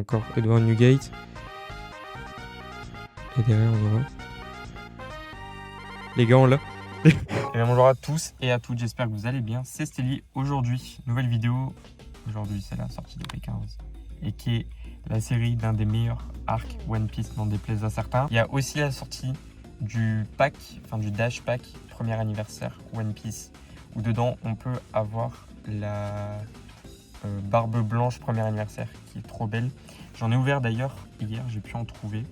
encore Edward Newgate. Et derrière, on aura les gants là. Et bien bonjour à tous et à toutes, j'espère que vous allez bien. C'est Stelly. Aujourd'hui, nouvelle vidéo. Aujourd'hui, c'est la sortie de P15 et qui est la série d'un des meilleurs arcs One Piece, n'en déplaise à certains. Il y a aussi la sortie du pack, enfin du Dash Pack, premier anniversaire One Piece, où dedans on peut avoir la barbe blanche premier anniversaire qui est trop belle. J'en ai ouvert d'ailleurs hier, j'ai pu en trouver.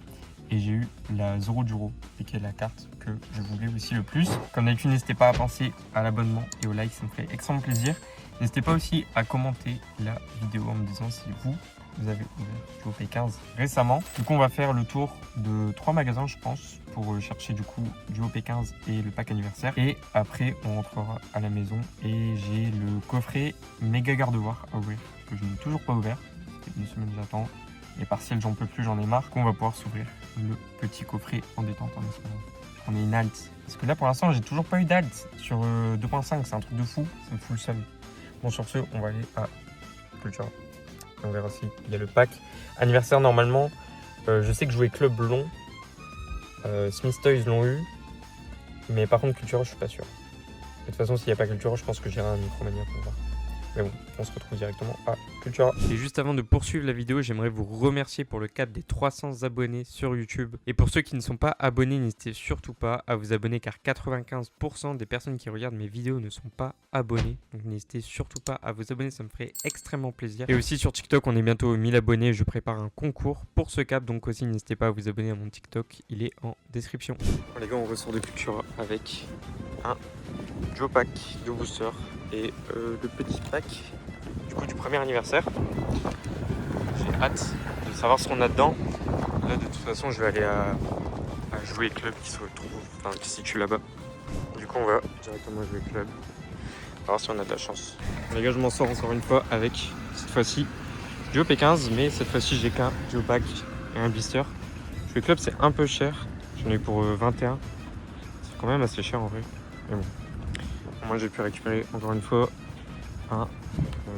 Et j'ai eu la Zoro Duro, qui est la carte que je voulais aussi le plus. Comme d'habitude, n'hésitez pas à penser à l'abonnement et au like, ça me ferait extrêmement plaisir. N'hésitez pas aussi à commenter la vidéo en me disant si vous avez ouvert du OP15 récemment. Du coup, on va faire le tour de 3 magasins, je pense, pour chercher du coup du OP15 et le pack anniversaire. Et après, on rentrera à la maison et j'ai le coffret méga gardevoir à ouvrir, que je n'ai toujours pas ouvert. Ça fait une semaine que j'attends. Les partiels, j'en peux plus, j'en ai marre. On va pouvoir s'ouvrir le petit coffret en détente en espérant qu'on ait une alt. Parce que là, pour l'instant, j'ai toujours pas eu d'alt sur 2.5. C'est un truc de fou. Ça me fout le seum. Bon, sur ce, on va aller à Cultura. On verra si il y a le pack anniversaire normalement. Je sais que jouer Club long. Smith Toys l'ont eu. Mais par contre, Cultura, je suis pas sûr. De toute façon, s'il n'y a pas Cultura, je pense que j'irai à Micromania pour voir. Mais bon, on se retrouve directement à Cultura. Et juste avant de poursuivre la vidéo, j'aimerais vous remercier pour le cap des 300 abonnés sur YouTube. Et pour ceux qui ne sont pas abonnés, n'hésitez surtout pas à vous abonner car 95% des personnes qui regardent mes vidéos ne sont pas abonnées. Donc n'hésitez surtout pas à vous abonner, ça me ferait extrêmement plaisir. Et aussi sur TikTok, on est bientôt aux 1000 abonnés. Je prépare un concours pour ce cap. Donc aussi, n'hésitez pas à vous abonner à mon TikTok. Il est en description. Bon, les gars, on ressort de Cultura avec un Joe Pack de booster et le petit pack du coup du premier anniversaire. J'ai hâte de savoir ce qu'on a dedans. Là de toute façon je vais aller à jouer club qui se retrouve, enfin qui se situe là-bas. Du coup on va directement jouer club. On va voir si on a de la chance. Les gars, je m'en sors encore une fois avec cette fois-ci du OP15, mais cette fois-ci j'ai qu'un Joe Pack et un blister. Jouer club c'est un peu cher. J'en ai eu pour 21. C'est quand même assez cher en vrai. Mais bon. Moi j'ai pu récupérer encore une fois un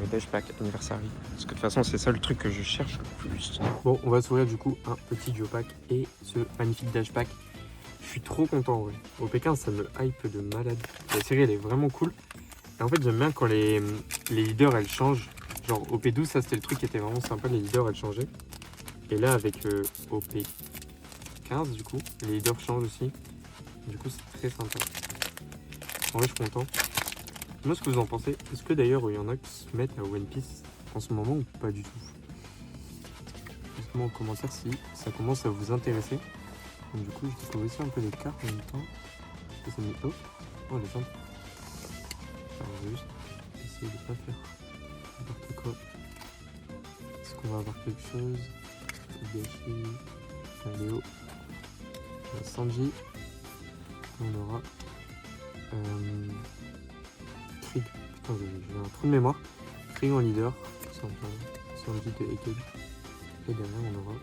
Dash Pack Anniversary. Parce que de toute façon c'est ça le truc que je cherche le plus. Bon, on va s'ouvrir du coup un petit Duo Pack et ce magnifique Dash Pack. Je suis trop content en vrai. Au P15 ça me hype de malade. La série elle est vraiment cool. Et en fait j'aime bien quand les leaders elles changent. Genre au P12 ça c'était le truc qui était vraiment sympa, les leaders elles changeaient. Et là avec au P15 du coup, les leaders changent aussi. Du coup c'est très sympa. En vrai, je suis content. Moi, ce que vous en pensez, est-ce que d'ailleurs il y en a qui se mettent à One Piece en ce moment ou pas du tout? Dites-moi en commentaire si ça commence à vous intéresser. Donc, du coup, je découvre aussi un peu les cartes en même temps. Ça, c'est mis haut. Oh, les gens. Alors, on va juste essayer de ne pas faire n'importe quoi. Est-ce qu'on va avoir quelque chose? Higashi, Léo, Sanji. On aura. Krieg, putain j'ai un trou de mémoire. Krieg en leader, Sanji de Ekel. Et derrière on aura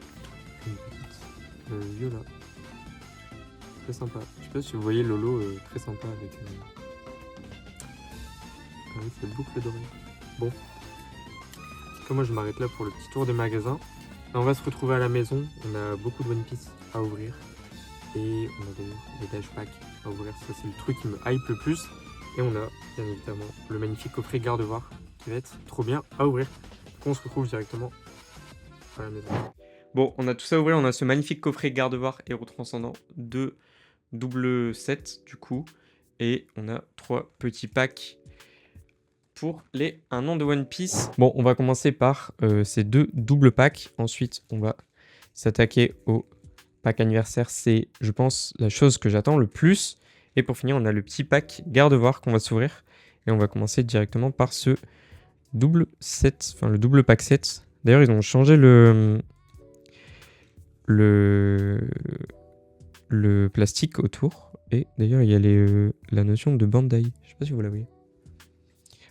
une petite Viola. Très sympa. Je sais pas si vous voyez Lolo, très sympa avec cette boucle dorée. Bon. Comme moi je m'arrête là pour le petit tour des magasins. Là, on va se retrouver à la maison. On a beaucoup de One Piece à ouvrir. Et on a d'ailleurs des Dash Packs à ouvrir, ça c'est le truc qui me hype le plus. Et on a bien évidemment le magnifique coffret garde-voir qui va être trop bien à ouvrir. Donc on se retrouve directement à la maison. Bon, on a tout ça à ouvrir, on a ce magnifique coffret garde-voir héros transcendant de double set du coup. Et on a 3 petits packs pour les 1 an de One Piece. Bon, on va commencer par ces 2 doubles packs. Ensuite, on va s'attaquer au pack anniversaire, c'est, je pense, la chose que j'attends le plus. Et pour finir, on a le petit pack garde-voir qu'on va s'ouvrir. Et on va commencer directement par ce double set, enfin le double pack set. D'ailleurs, ils ont changé le plastique autour. Et d'ailleurs, il y a la notion de Bandai. Je sais pas si vous la voyez.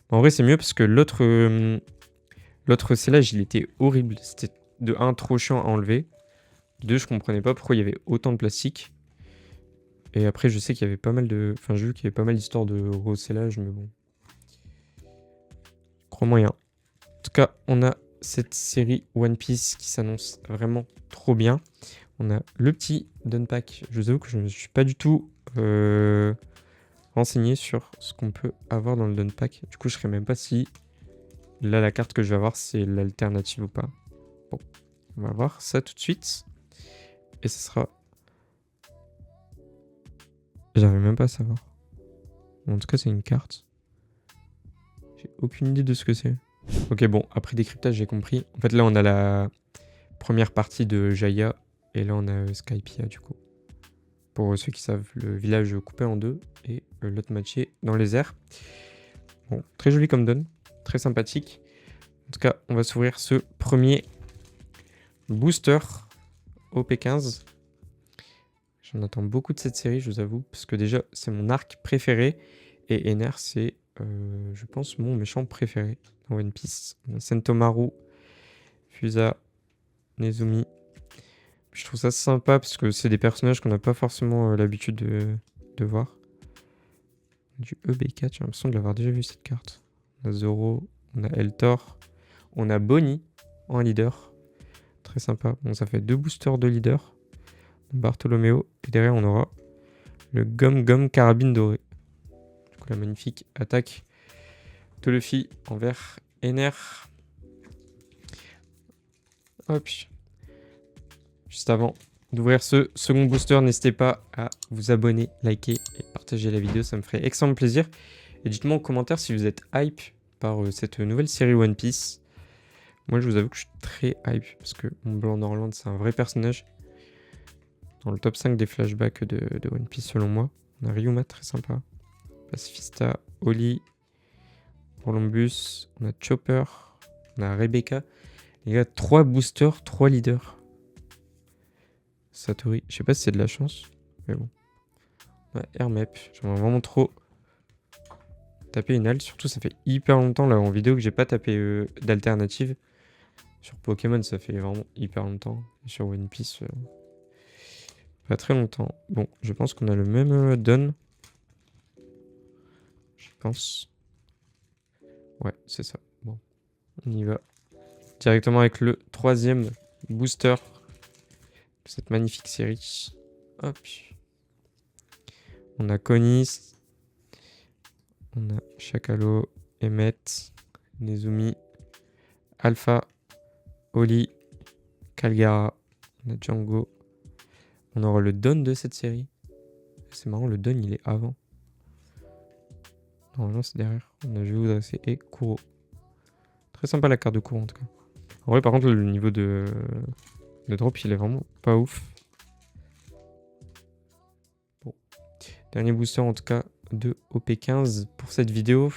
Bon, en vrai, c'est mieux parce que l'autre scellage, il était horrible. C'était de 1 trop chiant à enlever. 2, je comprenais pas pourquoi il y avait autant de plastique. Et après, je sais qu'il y avait pas mal de... Enfin, j'ai vu qu'il y avait pas mal d'histoires de recellage, mais bon. Crois moyen. En tout cas, on a cette série One Piece qui s'annonce vraiment trop bien. On a le petit Dunpack. Je vous avoue que je ne me suis pas du tout renseigné sur ce qu'on peut avoir dans le Dunpack. Du coup, je ne sais même pas si là, la carte que je vais avoir, c'est l'alternative ou pas. Bon, on va voir ça tout de suite. Et ce sera... J'arrive même pas à savoir. En tout cas, c'est une carte. J'ai aucune idée de ce que c'est. Ok, bon, après décryptage, j'ai compris. En fait, là, on a la première partie de Jaya. Et là, on a Skypiea, du coup. Pour ceux qui savent, le village coupé en deux. Et l'autre moitié dans les airs. Bon, très joli comme donne. Très sympathique. En tout cas, on va s'ouvrir ce premier booster OP15. J'en attends beaucoup de cette série, je vous avoue. Parce que déjà, c'est mon arc préféré. Et Ener, c'est, je pense, mon méchant préféré dans One Piece. On a Sentomaru, Fusa, Nezumi. Je trouve ça sympa parce que c'est des personnages qu'on n'a pas forcément l'habitude de voir. Du EB4, j'ai l'impression de l'avoir déjà vu cette carte. On a Zoro, on a Eltor, on a Bonnie en leader. Très sympa. Bon, ça fait 2 boosters de leader. Bartolomeo. Et derrière, on aura le Gum Carabine Dorée. Du coup, la magnifique attaque de Luffy envers Ener. Hop. Juste avant d'ouvrir ce second booster, n'hésitez pas à vous abonner, liker et partager la vidéo. Ça me ferait extrêmement plaisir. Et dites-moi en commentaire si vous êtes hype par cette nouvelle série One Piece. Moi, je vous avoue que je suis très hype parce que mon Blanc Norland, c'est un vrai personnage. Dans le top 5 des flashbacks de One Piece, selon moi. On a Ryuma, très sympa. Pacifista, Oli, Columbus. On a Chopper. On a Rebecca. Les gars, 3 boosters, 3 leaders. Satori. Je sais pas si c'est de la chance, mais bon. On a Hermep. J'aimerais vraiment trop taper une halte. Surtout, ça fait hyper longtemps là en vidéo que j'ai pas tapé d'alternative. Sur Pokémon, ça fait vraiment hyper longtemps. Et sur One Piece, pas très longtemps. Bon, je pense qu'on a le même don. Je pense. Ouais, c'est ça. Bon, on y va. Directement avec le 3e booster de cette magnifique série. Hop. On a Konis. On a Shakalo, Emmet, Nezumi, Alpha, Oli, Kalgara, on a Django. On aura le don de cette série. C'est marrant, le don il est avant. Normalement c'est derrière. On a Je vous adresser et Kuro. Très sympa la carte de Kuro en tout cas. En vrai par contre le niveau de drop il est vraiment pas ouf. Bon. Dernier booster en tout cas de OP15 pour cette vidéo.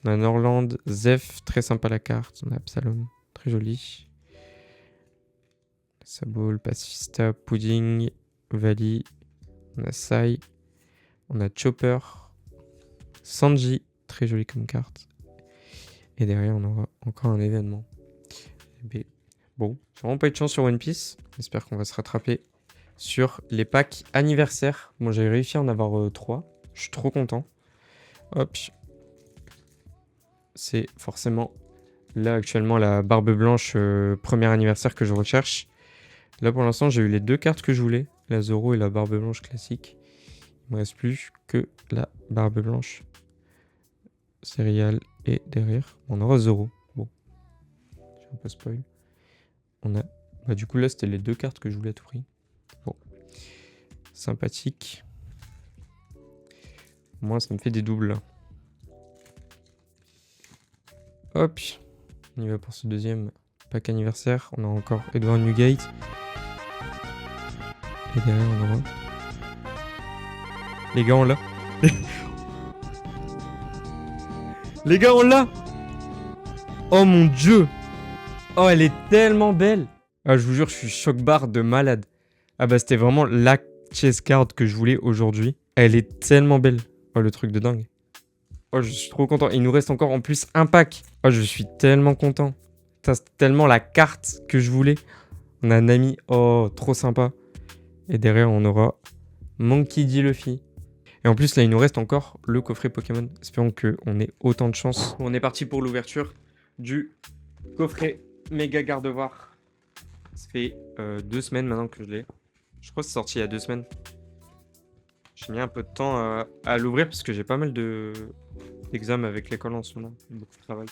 On a Norland, Zeph, très sympa la carte. On a Absalom, très joli. Sabol, Pacifista, Pudding, Vali. On a Sai. On a Chopper. Sanji, très joli comme carte. Et derrière, on aura encore un événement. Bon, j'ai vraiment pas eu de chance sur One Piece. J'espère qu'on va se rattraper sur les packs anniversaires. Bon, j'ai réussi à en avoir 3. Je suis trop content. Hop. C'est forcément là actuellement la barbe blanche premier anniversaire que je recherche. Là pour l'instant j'ai eu les 2 cartes que je voulais. La Zoro et la barbe blanche classique. Il me reste plus que la barbe blanche céréale et derrière on aura Zoro. Bon, je vais un peu spoil. On a... Bah du coup là c'était les 2 cartes que je voulais à tout prix. Bon, sympathique. Moi ça me fait des doubles là. Hop, on y va pour ce 2e pack anniversaire. On a encore Edward Newgate. Et derrière on aura... Les gars on l'a. Les gars on l'a. Oh mon dieu. Oh elle est tellement belle. Ah je vous jure je suis choc-barre de malade. Ah bah c'était vraiment la chase card que je voulais aujourd'hui. Elle est tellement belle. Oh le truc de dingue. Oh je suis trop content. Il nous reste encore en plus un pack. Oh je suis tellement content. C'est tellement la carte que je voulais. On a Nami. Oh trop sympa. Et derrière on aura Monkey D. Luffy. Et en plus là il nous reste encore le coffret Pokémon. Espérons qu'on ait autant de chance. On est parti pour l'ouverture du coffret méga Gardevoir. Ça fait 2 semaines maintenant que je l'ai. Je crois que c'est sorti il y a 2 semaines. J'ai mis un peu de temps à l'ouvrir parce que j'ai pas mal d'examens avec l'école en ce moment. Beaucoup de travail.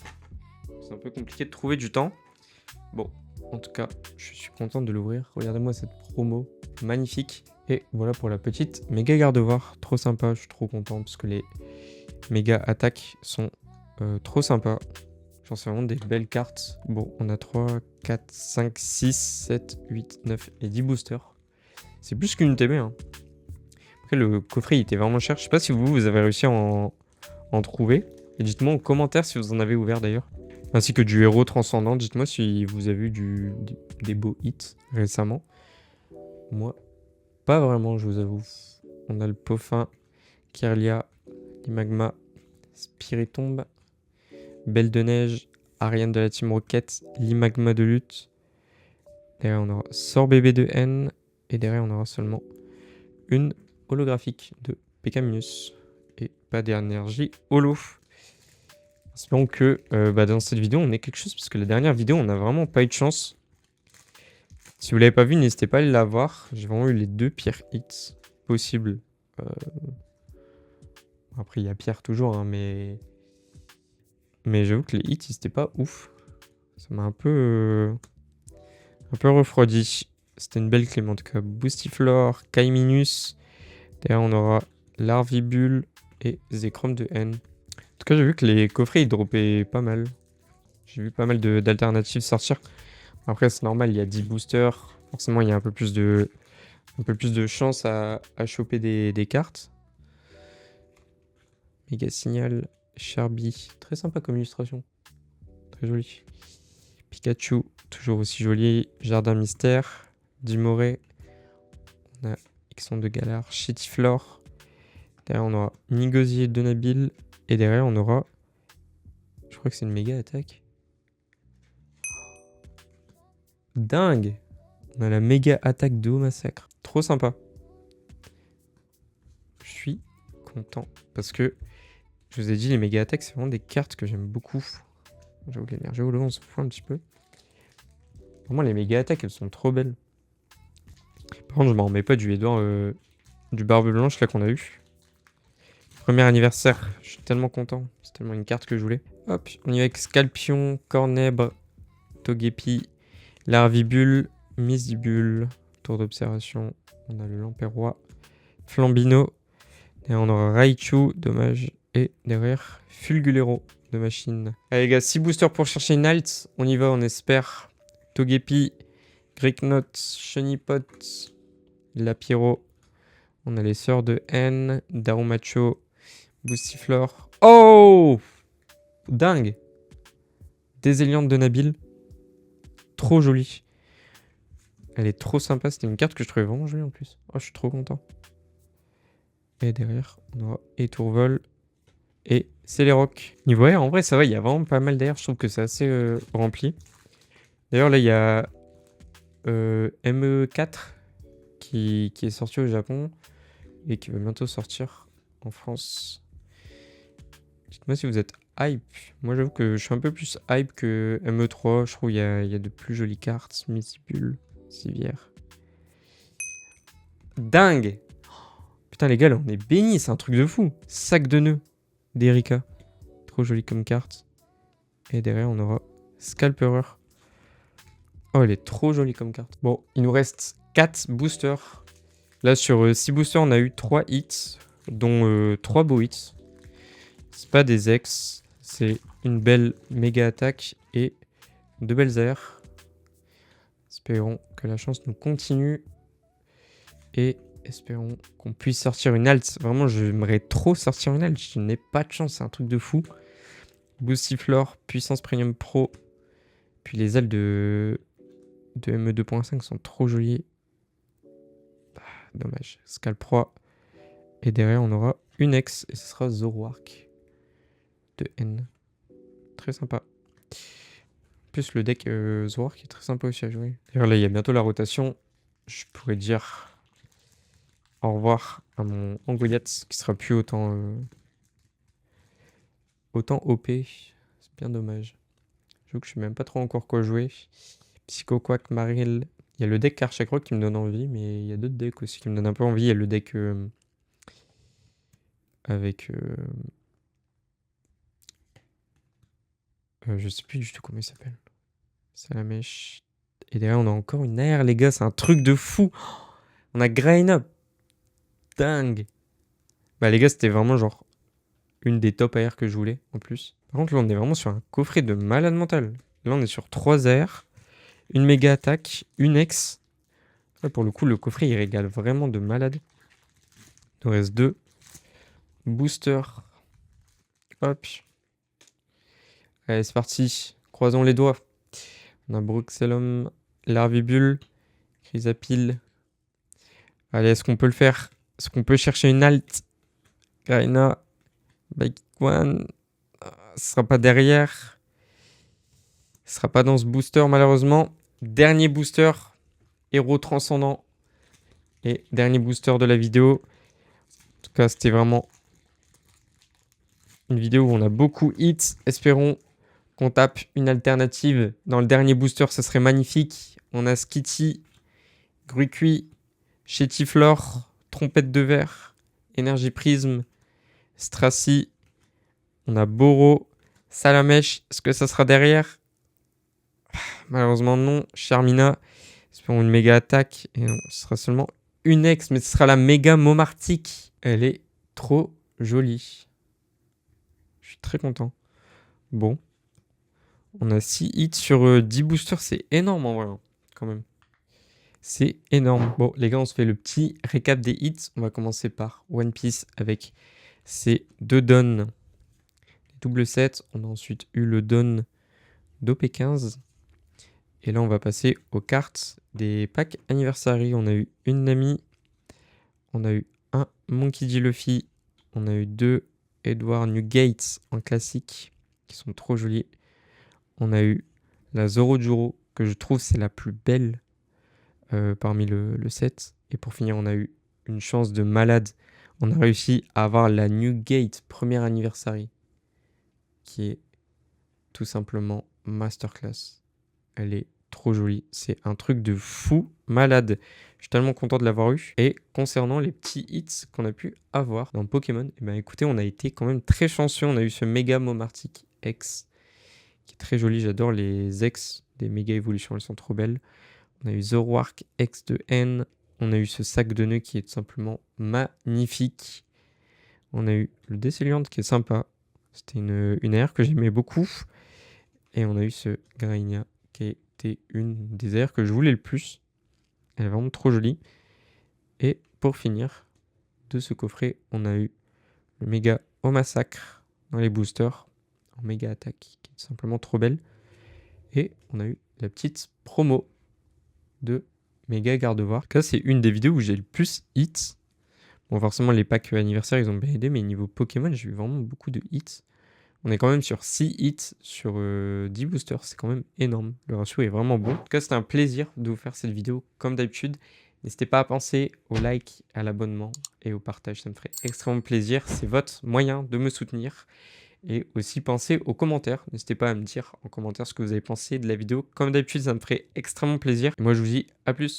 C'est un peu compliqué de trouver du temps. Bon, en tout cas, je suis content de l'ouvrir. Regardez-moi cette promo magnifique. Et voilà pour la petite méga Gardevoir. Trop sympa, je suis trop content parce que les méga attaques sont trop sympas. Genre, c'est vraiment des belles cartes. Bon, on a 3, 4, 5, 6, 7, 8, 9 et 10 boosters. C'est plus qu'une TB. Hein. Après, le coffret, il était vraiment cher. Je sais pas si vous avez réussi à en trouver. Et dites-moi en commentaire si vous en avez ouvert d'ailleurs. Ainsi que du héros transcendant. Dites-moi si vous avez eu des beaux hits récemment. Moi, pas vraiment, je vous avoue. On a le Poffin, Kirlia, Magma, Spiritomb, Belle de Neige, Ariane de la Team Rocket, l'Imagma de lutte. Derrière, on aura Sort Bébé de N. Et derrière, on aura seulement une holographique de Pécaminus. Et pas d'énergie holo. Espérons que dans cette vidéo, on ait quelque chose. Parce que la dernière vidéo, on n'a vraiment pas eu de chance. Si vous l'avez pas vu, n'hésitez pas à la voir. J'ai vraiment eu les 2 pires hits possibles. Après, il y a pire toujours, hein, mais j'avoue que les hits, c'était pas ouf. Ça m'a un peu refroidi. C'était une belle clé, en tout cas. Boostiflore, Kaiminus. Derrière, on aura Larvibule et Zekrom de N. En tout cas, j'ai vu que les coffrets, ils droppaient pas mal. J'ai vu pas mal d'alternatives sortir. Après, c'est normal, il y a 10 boosters. Forcément, il y a un peu plus de chance à choper des cartes. Méga Signal, Charby. Très sympa comme illustration. Très joli. Pikachu, toujours aussi joli. Jardin Mystère. Dimoré. On a Exxon de Galar. Chetiflore. Derrière, on aura Nigosier de Nabil. Et derrière, on aura... Je crois que c'est une méga attaque. Dingue! On a la méga attaque de Haut Massacre. Trop sympa. Je suis content. Parce que, je vous ai dit, les méga attaques, c'est vraiment des cartes que j'aime beaucoup. J'avoue que l'énergie holo, on s'en fout un petit peu. Vraiment, les méga attaques, elles sont trop belles. Par contre, je m'en remets pas du Edouard, du Barbe Blanche là qu'on a eu. Premier anniversaire, je suis tellement content. C'est tellement une carte que je voulais. Hop, on y va avec Scalpion, Cornèbre, Togepi, Larvibule, Misibule, Tour d'observation. On a le Lamperrois, Flambino. Et on aura Raichu, dommage. Et derrière, Fulgulero de machine. Allez les gars, 6 boosters pour chercher une alt. On y va, on espère. Togepi, Greeknot, Chunipot, Lapiro. On a les sœurs de N, Darumacho, Boostiflore. Oh! Dingue! Déséliante de Nabil. Trop jolie. Elle est trop sympa. C'était une carte que je trouvais vraiment jolie en plus. Oh, je suis trop content. Et derrière, on aura Etourvol et Celeroc. Niveau air, en vrai, ça va. Il y a vraiment pas mal d'air. Je trouve que c'est assez rempli. D'ailleurs, là, il y a ME4 qui est sorti au Japon et qui va bientôt sortir en France. Dites-moi si vous êtes hype. Moi, j'avoue que je suis un peu plus hype que ME3. Je trouve qu'il y a de plus jolies cartes. Misibule, Civière. Dingue! Putain, les gars, là, on est bénis. C'est un truc de fou. Sac de nœuds d'Erika. Trop joli comme carte. Et derrière, on aura Scalperer. Oh, elle est trop jolie comme carte. Bon, il nous reste 4 boosters. Là, sur 6 boosters, on a eu 3 hits, dont 3 beaux hits. C'est pas des ex, c'est une belle méga attaque et 2 belles airs. Espérons que la chance nous continue. Et espérons qu'on puisse sortir une alt. Vraiment, j'aimerais trop sortir une alt. Je n'ai pas de chance, c'est un truc de fou. Boostiflore, Puissance Premium Pro. Puis les ailes de ME 2.5 sont trop jolies. Ah, dommage. Scalproie. Et derrière, on aura une ex. Et ce sera Zoroark de N. Très sympa. En plus, le deck Zoroark est très sympa aussi à jouer. D'ailleurs, là, il y a bientôt la rotation. Je pourrais dire au revoir à mon Angoliath qui sera plus autant OP. C'est bien dommage. J'avoue que je sais même pas trop encore quoi jouer. Psycho Quack, Maril. Il y a le deck Karchak Rock qui me donne envie, mais il y a d'autres decks aussi qui me donnent un peu envie. Il y a le deck avec... je sais plus du tout comment il s'appelle. Salamèche. Et derrière, on a encore une AR, les gars. C'est un truc de fou. On a Graina. Dingue. Bah, les gars, c'était vraiment genre une des top AR que je voulais en plus. Par contre, là, on est vraiment sur un coffret de malade mental. Là, on est sur 3 AR, une méga attaque, une ex. Là, pour le coup, le coffret, il régale vraiment de malade. Il nous reste 2. Booster. Hop. Allez, c'est parti. Croisons les doigts. On a Bruxellum, Larvibule, Chrysapile. Allez, est-ce qu'on peut le faire? Est-ce qu'on peut chercher une alt? Graina, Baikwan. Ce sera pas derrière. Ce sera pas dans ce booster, malheureusement. Dernier booster. Héros transcendant. Et dernier booster de la vidéo. En tout cas, c'était vraiment une vidéo où on a beaucoup hits. Espérons qu'on tape une alternative. Dans le dernier booster, ce serait magnifique. On a Skitty, Gruqui, Chétiflore, Trompette de Verre, Énergie Prisme, Stracy. On a Boro, Salamèche. Est-ce que ça sera derrière? Malheureusement non. Charmina. Espérons une méga attaque. Et non, ce sera seulement une ex, mais ce sera la méga Momartic. Elle est trop jolie. Je suis très content. Bon. On a 6 hits sur 10 boosters. C'est énorme en vrai, hein, quand même. C'est énorme. Bon, les gars, on se fait le petit récap des hits. On va commencer par One Piece avec ses 2 dons. Double 7. On a ensuite eu le don d'OP15. Et là, on va passer aux cartes des packs Anniversary. On a eu une Nami. On a eu un Monkey D. Luffy. On a eu 2 Edward Newgate en classique, qui sont trop jolis. On a eu la Zorojuro, que je trouve c'est la plus belle parmi le set. Et pour finir, on a eu une chance de malade. On a réussi à avoir la Newgate première Anniversary, qui est tout simplement masterclass. Elle est trop jolie. C'est un truc de fou malade. Je suis tellement content de l'avoir eu. Et concernant les petits hits qu'on a pu avoir dans Pokémon, eh ben écoutez, on a été quand même très chanceux. On a eu ce méga Momartic X qui est très joli. J'adore les X des méga évolutions. Elles sont trop belles. On a eu Zoroark X de N. On a eu ce sac de nœuds qui est tout simplement magnifique. On a eu le Décéliante qui est sympa. C'était une AR que j'aimais beaucoup. Et on a eu ce Grainia qui était une des AR que je voulais le plus. Elle est vraiment trop jolie. Et pour finir de ce coffret, on a eu le méga au massacre dans les boosters en méga attaque qui est simplement trop belle. Et on a eu la petite promo de méga gardevoir. Ça, c'est une des vidéos où j'ai le plus hits. Bon, forcément, les packs anniversaires, ils ont bien aidé, mais niveau Pokémon, j'ai eu vraiment beaucoup de hits. On est quand même sur 6 hits sur 10 boosters. C'est quand même énorme. Le ratio est vraiment bon. En tout cas, c'était un plaisir de vous faire cette vidéo comme d'habitude. N'hésitez pas à penser au like, à l'abonnement et au partage. Ça me ferait extrêmement plaisir. C'est votre moyen de me soutenir. Et aussi pensez aux commentaires. N'hésitez pas à me dire en commentaire ce que vous avez pensé de la vidéo. Comme d'habitude, ça me ferait extrêmement plaisir. Et moi, je vous dis à plus.